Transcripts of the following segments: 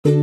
Halo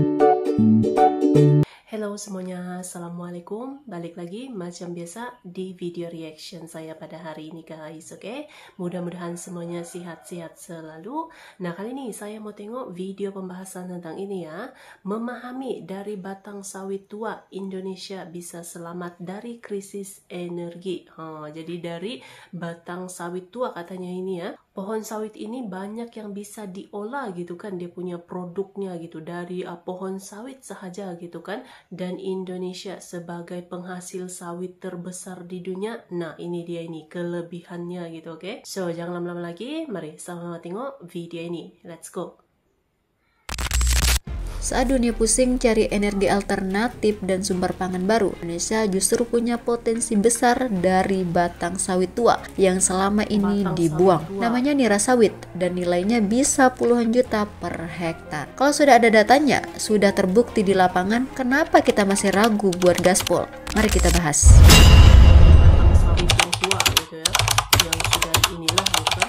semuanya, Assalamualaikum. Balik lagi macam biasa di video reaction saya pada hari ini guys, oke? Mudah-mudahan semuanya sehat-sehat selalu. Nah, kali ini saya mau tengok video pembahasan tentang ini ya. Memahami dari batang sawit tua Indonesia bisa selamat dari krisis energi. Jadi dari batang sawit tua katanya ini ya. Pohon sawit ini banyak yang bisa diolah gitu kan, dia punya produknya gitu dari pohon sawit sahaja gitu kan. Dan Indonesia sebagai penghasil sawit terbesar di dunia. Nah, ini dia ini kelebihannya gitu, oke? So, jangan lama-lama lagi, mari sama-sama tengok video ini. Let's go! Saat dunia pusing cari energi alternatif dan sumber pangan baru, Indonesia justru punya potensi besar dari batang sawit tua yang selama ini dibuang. Namanya nira sawit dan nilainya bisa puluhan juta per hektar. Kalau sudah ada datanya, sudah terbukti di lapangan, kenapa kita masih ragu buat gaspol? Mari kita bahas. Batang sawit yang tua gitu ya, yang sudah inilah gitu kan.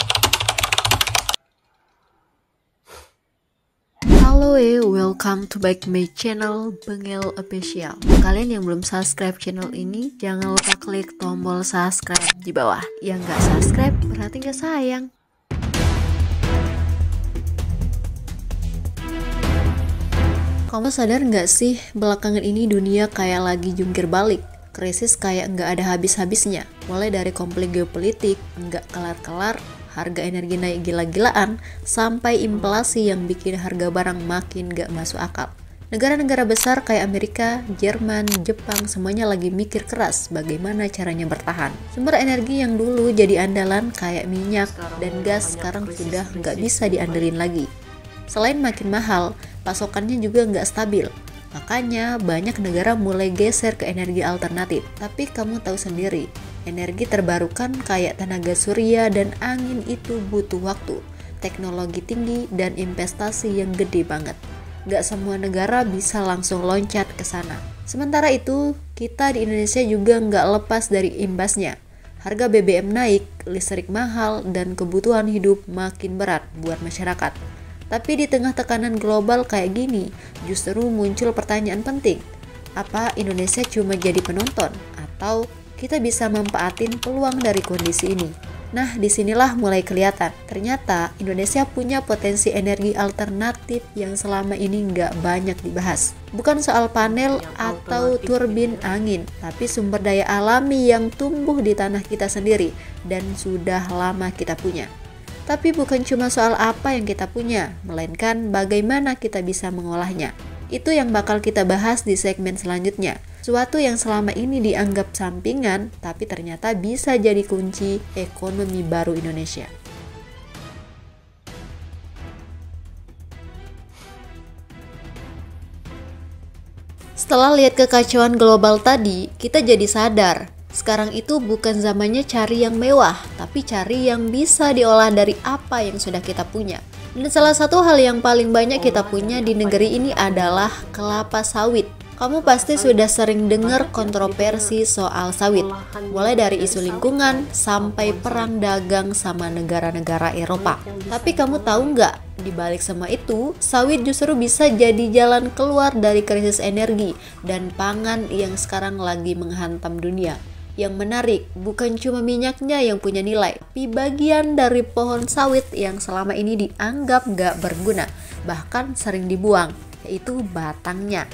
Halo, welcome to back my channel Bengel Official. Kalian yang belum subscribe channel ini, jangan lupa klik tombol subscribe di bawah. Yang nggak subscribe berarti nggak sayang. Kamu sadar nggak sih, belakangan ini dunia kayak lagi jungkir balik. Krisis kayak nggak ada habis-habisnya. Mulai dari konflik geopolitik, nggak kelar-kelar, harga energi naik gila-gilaan, sampai inflasi yang bikin harga barang makin gak masuk akal. Negara-negara besar kayak Amerika, Jerman, Jepang semuanya lagi mikir keras bagaimana caranya bertahan. Sumber energi yang dulu jadi andalan kayak minyak dan gas sekarang sudah nggak bisa diandelin lagi. Selain makin mahal, pasokannya juga nggak stabil. Makanya banyak negara mulai geser ke energi alternatif. Tapi kamu tahu sendiri, energi terbarukan kayak tenaga surya dan angin itu butuh waktu, teknologi tinggi, dan investasi yang gede banget. Gak semua negara bisa langsung loncat ke sana. Sementara itu, kita di Indonesia juga gak lepas dari imbasnya. Harga BBM naik, listrik mahal, dan kebutuhan hidup makin berat buat masyarakat. Tapi di tengah tekanan global kayak gini, justru muncul pertanyaan penting. Apa Indonesia cuma jadi penonton? Atau kita bisa manfaatin peluang dari kondisi ini? Nah, disinilah mulai kelihatan. Ternyata Indonesia punya potensi energi alternatif yang selama ini nggak banyak dibahas. Bukan soal panel atau turbin angin, tapi sumber daya alami yang tumbuh di tanah kita sendiri dan sudah lama kita punya. Tapi bukan cuma soal apa yang kita punya, melainkan bagaimana kita bisa mengolahnya. Itu yang bakal kita bahas di segmen selanjutnya. Suatu yang selama ini dianggap sampingan, tapi ternyata bisa jadi kunci ekonomi baru Indonesia. Setelah lihat kekacauan global tadi, kita jadi sadar. Sekarang itu bukan zamannya cari yang mewah, tapi cari yang bisa diolah dari apa yang sudah kita punya. Dan salah satu hal yang paling banyak kita punya di negeri ini adalah kelapa sawit. Kamu pasti sudah sering dengar kontroversi soal sawit, mulai dari isu lingkungan sampai perang dagang sama negara-negara Eropa. Tapi kamu tahu nggak, di balik semua itu, sawit justru bisa jadi jalan keluar dari krisis energi dan pangan yang sekarang lagi menghantam dunia. Yang menarik, bukan cuma minyaknya yang punya nilai, tapi bagian dari pohon sawit yang selama ini dianggap nggak berguna, bahkan sering dibuang, yaitu batangnya.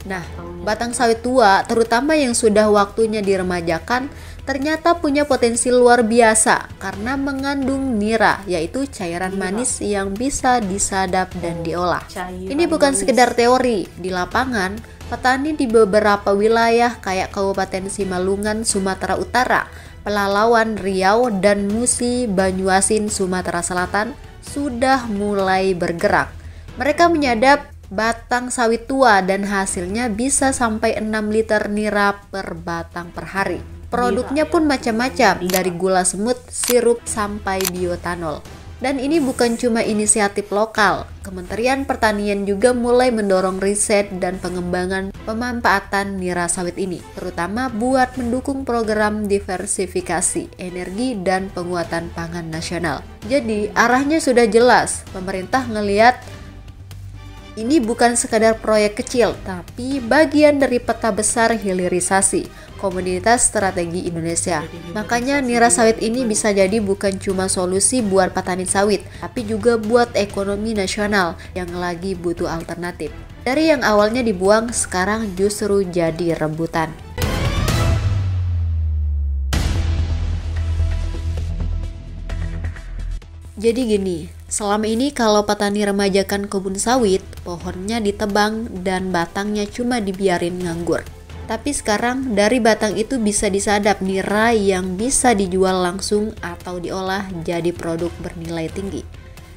Nah, batang sawit tua, terutama yang sudah waktunya diremajakan, ternyata punya potensi luar biasa karena mengandung nira, yaitu cairan manis yang bisa disadap dan diolah. Ini bukan sekedar teori, di lapangan petani di beberapa wilayah kayak Kabupaten Simalungun, Sumatera Utara, Pelalawan, Riau, dan Musi, Banyuasin, Sumatera Selatan sudah mulai bergerak. Mereka menyadap batang sawit tua dan hasilnya bisa sampai 6 liter nira per batang per hari. Produknya pun macam-macam, dari gula semut, sirup, sampai bioetanol. Dan ini bukan cuma inisiatif lokal, Kementerian Pertanian juga mulai mendorong riset dan pengembangan pemanfaatan nira sawit ini, terutama buat mendukung program diversifikasi energi dan penguatan pangan nasional. Jadi arahnya sudah jelas, pemerintah ngelihat Ini bukan sekadar proyek kecil, tapi bagian dari peta besar hilirisasi Komunitas Strategi Indonesia. Makanya nira sawit ini bisa jadi bukan cuma solusi buat petani sawit, tapi juga buat ekonomi nasional yang lagi butuh alternatif. Dari yang awalnya dibuang, sekarang justru jadi rebutan. Jadi gini, selama ini kalau petani remajakan kebun sawit, pohonnya ditebang dan batangnya cuma dibiarin nganggur. Tapi sekarang dari batang itu bisa disadap nira yang bisa dijual langsung atau diolah jadi produk bernilai tinggi.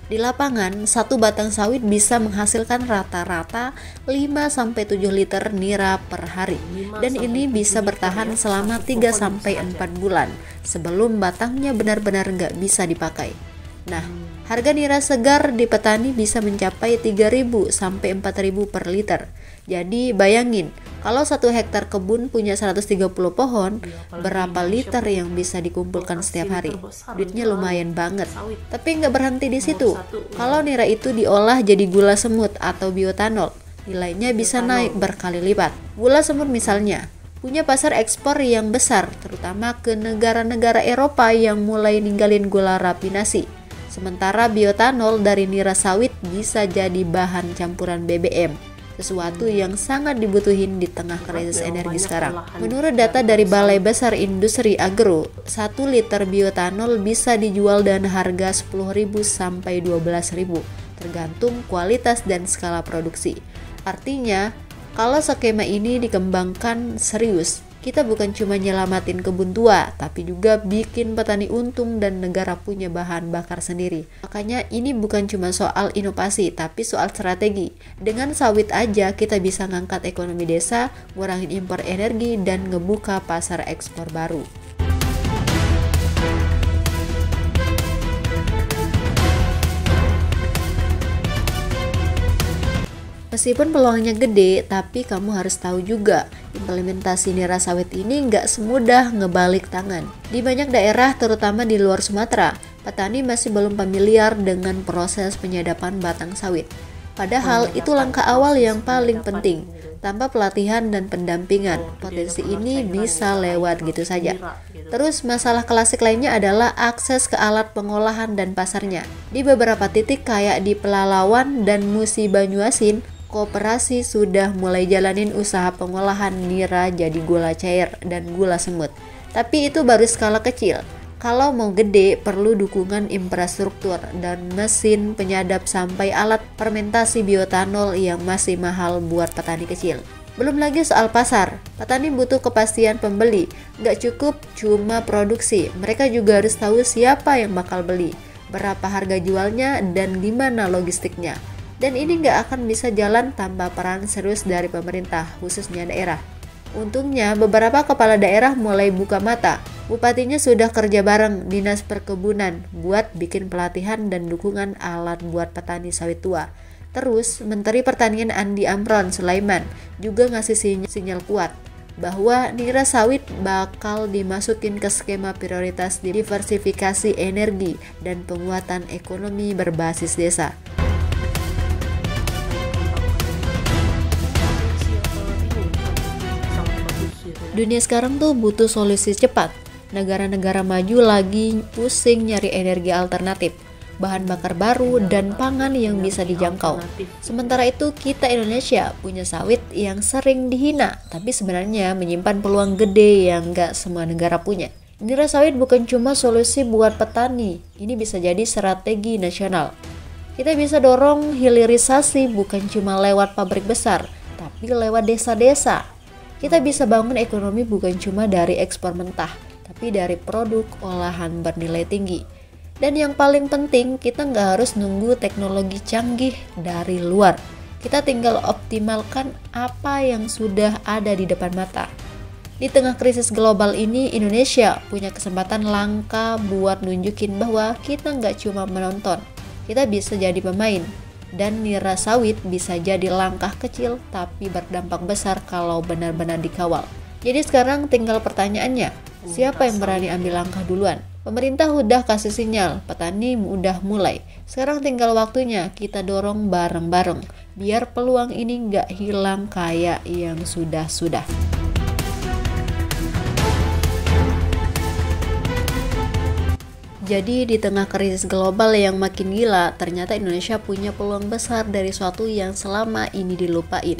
Di lapangan, satu batang sawit bisa menghasilkan rata-rata 5-7 liter nira per hari. Dan ini bisa bertahan selama 3-4 bulan sebelum batangnya benar-benar nggak bisa dipakai. Nah, harga nira segar di petani bisa mencapai 3.000 sampai 4.000 per liter. Jadi bayangin, kalau 1 hektar kebun punya 130 pohon, berapa liter yang bisa dikumpulkan setiap hari? Duitnya lumayan banget. Tapi nggak berhenti di situ. Kalau nira itu diolah jadi gula semut atau bioetanol, nilainya bisa naik berkali lipat. Gula semut misalnya punya pasar ekspor yang besar, terutama ke negara-negara Eropa yang mulai ninggalin gula rafinasi. Sementara bioetanol dari nira sawit bisa jadi bahan campuran BBM, sesuatu yang sangat dibutuhin di tengah krisis energi sekarang. Menurut data dari Balai Besar Industri Agro, 1 liter bioetanol bisa dijual dengan harga 10.000 sampai 12.000, tergantung kualitas dan skala produksi. Artinya, kalau skema ini dikembangkan serius, kita bukan cuma nyelamatin kebun tua, tapi juga bikin petani untung dan negara punya bahan bakar sendiri. Makanya ini bukan cuma soal inovasi, tapi soal strategi. Dengan sawit aja kita bisa ngangkat ekonomi desa, ngurangin impor energi, dan ngebuka pasar ekspor baru. Meskipun peluangnya gede, tapi kamu harus tahu juga, implementasi nira sawit ini nggak semudah ngebalik tangan. Di banyak daerah, terutama di luar Sumatera, petani masih belum familiar dengan proses penyadapan batang sawit. Padahal itu langkah awal yang paling penting. Tanpa pelatihan dan pendampingan, potensi ini bisa lewat gitu saja. Terus masalah klasik lainnya adalah akses ke alat pengolahan dan pasarnya. Di beberapa titik kayak di Pelalawan dan Musi Banyuasin, koperasi sudah mulai jalanin usaha pengolahan nira jadi gula cair dan gula semut. Tapi itu baru skala kecil. Kalau mau gede, perlu dukungan infrastruktur dan mesin penyadap sampai alat fermentasi bioetanol yang masih mahal buat petani kecil. Belum lagi soal pasar, petani butuh kepastian pembeli. Nggak cukup cuma produksi, mereka juga harus tahu siapa yang bakal beli, berapa harga jualnya, dan gimana logistiknya. Dan ini nggak akan bisa jalan tanpa peran serius dari pemerintah, khususnya daerah. Untungnya beberapa kepala daerah mulai buka mata. Bupatinya sudah kerja bareng Dinas Perkebunan buat bikin pelatihan dan dukungan alat buat petani sawit tua. Terus Menteri Pertanian Andi Amran Sulaiman juga ngasih sinyal kuat bahwa nira sawit bakal dimasukin ke skema prioritas diversifikasi energi dan penguatan ekonomi berbasis desa. Dunia sekarang tuh butuh solusi cepat. Negara-negara maju lagi pusing nyari energi alternatif, bahan bakar baru, dan pangan yang bisa dijangkau. Sementara itu kita Indonesia punya sawit yang sering dihina, tapi sebenarnya menyimpan peluang gede yang gak semua negara punya. Nira sawit bukan cuma solusi buat petani, ini bisa jadi strategi nasional. Kita bisa dorong hilirisasi bukan cuma lewat pabrik besar, tapi lewat desa-desa. Kita bisa bangun ekonomi bukan cuma dari ekspor mentah, tapi dari produk olahan bernilai tinggi. Dan yang paling penting, kita nggak harus nunggu teknologi canggih dari luar. Kita tinggal optimalkan apa yang sudah ada di depan mata. Di tengah krisis global ini, Indonesia punya kesempatan langka buat nunjukin bahwa kita nggak cuma menonton, kita bisa jadi pemain. Dan nira sawit bisa jadi langkah kecil tapi berdampak besar kalau benar-benar dikawal. Jadi sekarang tinggal pertanyaannya, siapa yang berani ambil langkah duluan? Pemerintah udah kasih sinyal, petani udah mulai. Sekarang tinggal waktunya kita dorong bareng-bareng. biar peluang ini nggak hilang kayak yang sudah-sudah. Jadi di tengah krisis global yang makin gila, ternyata Indonesia punya peluang besar dari suatu yang selama ini dilupain,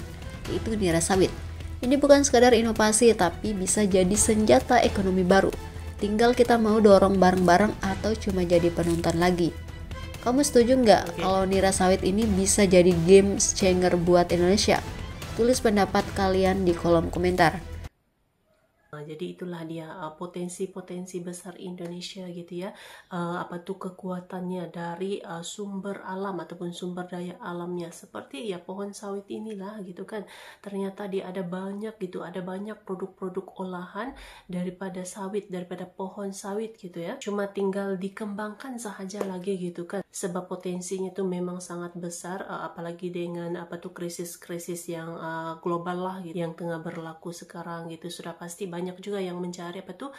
yaitu nira sawit. Ini bukan sekadar inovasi, tapi bisa jadi senjata ekonomi baru. Tinggal kita mau dorong bareng-bareng atau cuma jadi penonton lagi. Kamu setuju nggak kalau nira sawit ini bisa jadi game changer buat Indonesia? Tulis pendapat kalian di kolom komentar. Jadi itulah dia potensi-potensi besar Indonesia gitu ya. Apa tuh kekuatannya dari sumber alam ataupun sumber daya alamnya, seperti ya pohon sawit inilah gitu kan. Ternyata dia ada banyak gitu, ada banyak produk-produk olahan daripada sawit, daripada pohon sawit gitu ya. Cuma tinggal dikembangkan saja lagi gitu kan. Sebab potensinya tuh memang sangat besar, apalagi dengan apa tuh krisis-krisis yang global lah gitu, yang tengah berlaku sekarang gitu. Sudah pasti banyak juga yang mencari apa tuh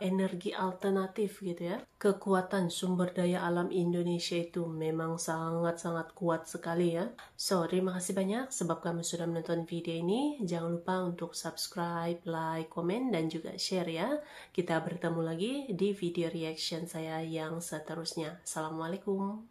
energi alternatif gitu ya. Kekuatan sumber daya alam Indonesia itu memang sangat-sangat kuat sekali ya. So, terima kasih banyak sebab kamu sudah menonton video ini. Jangan lupa untuk subscribe, like, komen, dan juga share ya. Kita bertemu lagi di video reaction saya yang seterusnya. Assalamualaikum.